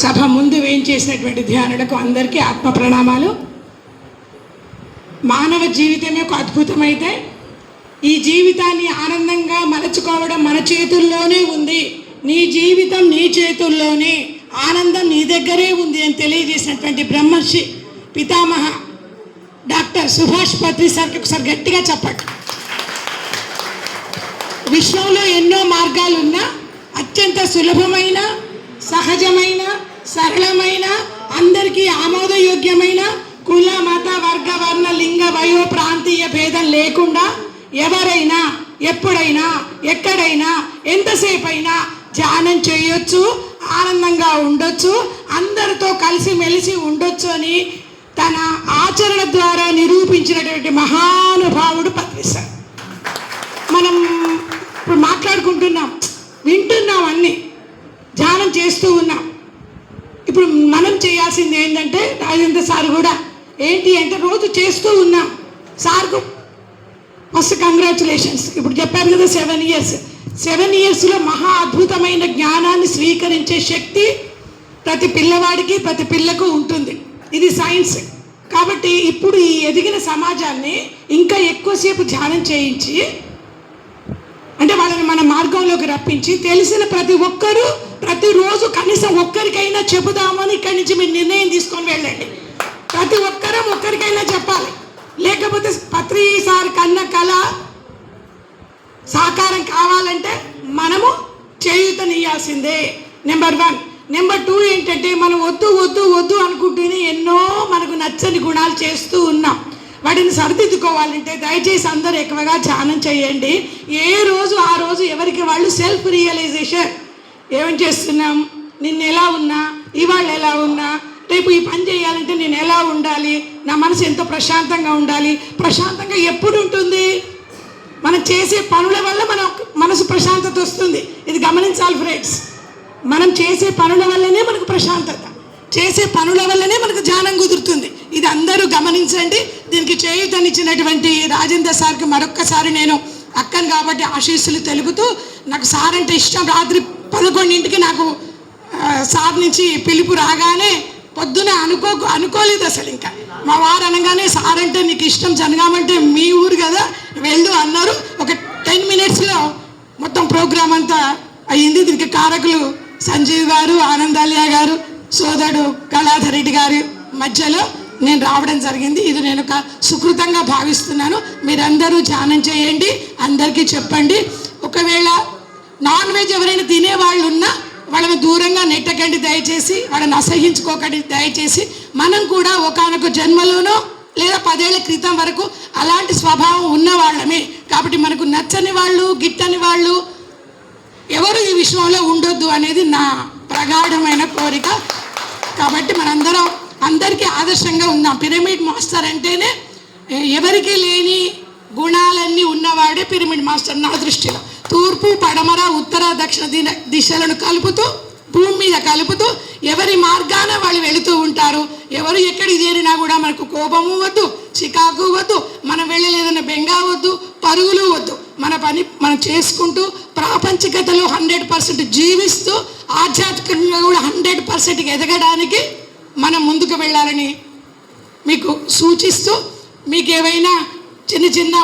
సభ ముందు వేయించేసినటువంటి ధ్యానులకు అందరికీ ఆత్మ ప్రణామాలు. మానవ జీవితమే ఒక అద్భుతమైతే ఈ జీవితాన్ని ఆనందంగా మలచుకోవడం మన చేతుల్లోనే ఉంది. నీ జీవితం నీ చేతుల్లోనే, ఆనందం నీ దగ్గరే ఉంది అని తెలియజేసినటువంటి బ్రహ్మర్షి పితామహ డాక్టర్ సుభాష్ పత్రి సార్కి ఒకసారి గట్టిగా చెప్పండి. విశ్వంలో ఎన్నో మార్గాలున్నా అత్యంత సులభమైన, సహజమైన, సరళమైన, అందరికీ ఆమోదయోగ్యమైన, కుల మత వర్గ వర్ణ లింగ వయో ప్రాంతీయ భేదం లేకుండా ఎవరైనా ఎప్పుడైనా ఎక్కడైనా ఎంతసేపైనా ధ్యానం చేయొచ్చు, ఆనందంగా ఉండొచ్చు, అందరితో కలిసిమెలిసి ఉండొచ్చు అని తన ఆచరణ ద్వారా నిరూపించినటువంటి మహానుభావుడు పత్రి సార్. మనం ఇప్పుడు మాట్లాడుకుంటున్నాం, వింటున్నాం, అన్నీ ధ్యానం చేస్తూ ఉన్నాం. ఇప్పుడు మనం చేయాల్సింది ఏంటంటే, రాజేంద్ర సార్ కూడా ఏంటి అంటే రోజు చేస్తూ ఉన్నాం. సార్కు ఫస్ట్ కంగ్రాచులేషన్స్. ఇప్పుడు చెప్పారు కదా 7 ఇయర్స్లో మహా అద్భుతమైన జ్ఞానాన్ని స్వీకరించే శక్తి ప్రతి పిల్లవాడికి, ప్రతి పిల్లకు ఉంటుంది. ఇది సైన్స్. కాబట్టి ఇప్పుడు ఈ ఎదిగిన సమాజాన్ని ఇంకా ఎక్కువసేపు ధ్యానం చేయించి, అంటే వాళ్ళని మన మార్గంలోకి రప్పించి, తెలిసిన ప్రతి ఒక్కరూ ప్రతిరోజు కనీసం ఒక్కరికైనా చెబుదామని ఇక్కడి నుంచి మీరు నిర్ణయం తీసుకొని వెళ్ళండి. ప్రతి ఒక్కరికైనా చెప్పాలి. లేకపోతే పత్రి సార్ కన్న కళ సాకారం కావాలంటే మనము చేయూతనియాల్సిందే. నెంబర్ 1. నెంబర్ 2 ఏంటంటే, మనం వద్దు వద్దు వద్దు అనుకుంటూనే ఎన్నో మనకు నచ్చని గుణాలు చేస్తూ ఉన్నాం. వాటిని సరిదిద్దుకోవాలంటే దయచేసి అందరూ ఎక్కువగా ధ్యానం చేయండి. ఏ రోజు ఆ రోజు ఎవరికి వాళ్ళు సెల్ఫ్ రియలైజేషన్. ఏం చేస్తున్నాం, నిన్న ఎలా ఉన్నా, ఇవాళ ఎలా ఉన్నా, రేపు ఈ పని చేయాలంటే నేను ఎలా ఉండాలి, నా మనసు ఎంతో ప్రశాంతంగా ఉండాలి. ప్రశాంతంగా ఎప్పుడు ఉంటుంది? మనం చేసే పనుల వల్ల మన మనసు ప్రశాంతత వస్తుంది. ఇది గమనించాలి ఫ్రెండ్స్. మనం చేసే పనుల వల్లనే మనకు ప్రశాంతత, చేసే పనుల వల్లనే మనకు ధ్యానం కుదురుతుంది. ఇది అందరూ గమనించండి. దీనికి చేయూతనిచ్చినటువంటి రాజేంద్ర సార్కి మరొక్కసారి నేను అక్కను కాబట్టి ఆశీస్సులు తెలుపుతూ, నాకు సార్ అంటే ఇష్టం. రాత్రి 11ంటికి నాకు సార్ నుంచి పిలుపు రాగానే, పొద్దున అనుకోలేదు అసలు. ఇంకా మా వారు అనగానే, సార్ అంటే నీకు ఇష్టం, జనగామంటే మీ ఊరు కదా, వెళ్ళు అన్నారు. ఒక 10 మినిట్స్లో మొత్తం ప్రోగ్రాం అంతా అయ్యింది. దీనికి కారకులు సంజీవ్ గారు, ఆనందాలియా గారు, సోదరుడు కళాధర్ రెడ్డి గారి మధ్యలో నేను రావడం జరిగింది. ఇది నేను ఒక సుకృతంగా భావిస్తున్నాను. మీరందరూ ధ్యానం చేయండి, అందరికీ చెప్పండి. ఒకవేళ నాన్ వెజ్ ఎవరైనా తినేవాళ్ళు ఉన్నా వాళ్ళని దూరంగా నెట్టకండి దయచేసి, వాళ్ళని అసహించుకోకండి దయచేసి. మనం కూడా ఒకానొక జన్మలోనో లేదా 10 ఏళ్ల క్రితం వరకు అలాంటి స్వభావం ఉన్నవాళ్ళమే. కాబట్టి మనకు నచ్చని వాళ్ళు, గిట్టని వాళ్ళు ఎవరు ఈ విషయంలో ఉండొద్దు అనేది నా ప్రగాఢమైన కోరిక. కాబట్టి మనందరం అందరికీ ఆదర్శంగా ఉందాం. పిరమిడ్ మాస్టర్ అంటేనే ఎవరికి లేని గుణాలన్నీ ఉన్నవాడే పిరమిడ్ మాస్టర్ నా దృష్టిలో. తూర్పు, పడమర, ఉత్తర, దక్షిణ దిశలను కలుపుతూ, భూమి మీద కలుపుతూ ఎవరి మార్గాన వాళ్ళు వెళుతూ ఉంటారు. ఎవరు ఎక్కడికి చేరినా కూడా మనకు కోపము వద్దు, చికాకు వద్దు, మనం వెళ్ళలేదన్న బెంగ వద్దు, పరుగులు వద్దు. మన పని మనం చేసుకుంటూ ప్రాపంచికతలో 100% జీవిస్తూ, ఆధ్యాత్మికంగా కూడా 100% ఎదగడానికి మనం ముందుకు వెళ్ళాలని మీకు సూచిస్తూ, మీకు ఏవైనా చిన్న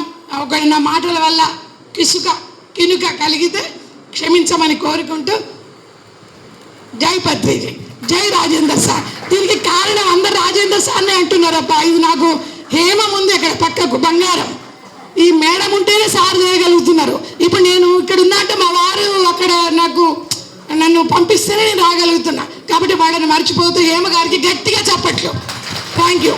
నా మాటల వల్ల కినుక కలిగితే క్షమించమని కోరుకుంటూ, జై పత్రి, జై రాజేంద్ర సార్. దీనికి కారణం అందరు రాజేంద్ర సార్నే అంటున్నారబ్బా. ఇది నాకు హేమం ఉంది అక్కడ పక్కకు, బంగారం. ఈ మేడం ఉంటేనే సార్ చేయగలుగుతున్నారు. ఇప్పుడు నేను ఇక్కడ ఉన్నా అంటే మా వారు అక్కడ నన్ను పంపిస్తేనే నేను రాగలుగుతున్నా. కాబట్టి వాళ్ళని మర్చిపోతూ హేమ గారికి గట్టిగా చప్పట్లు. Thank you.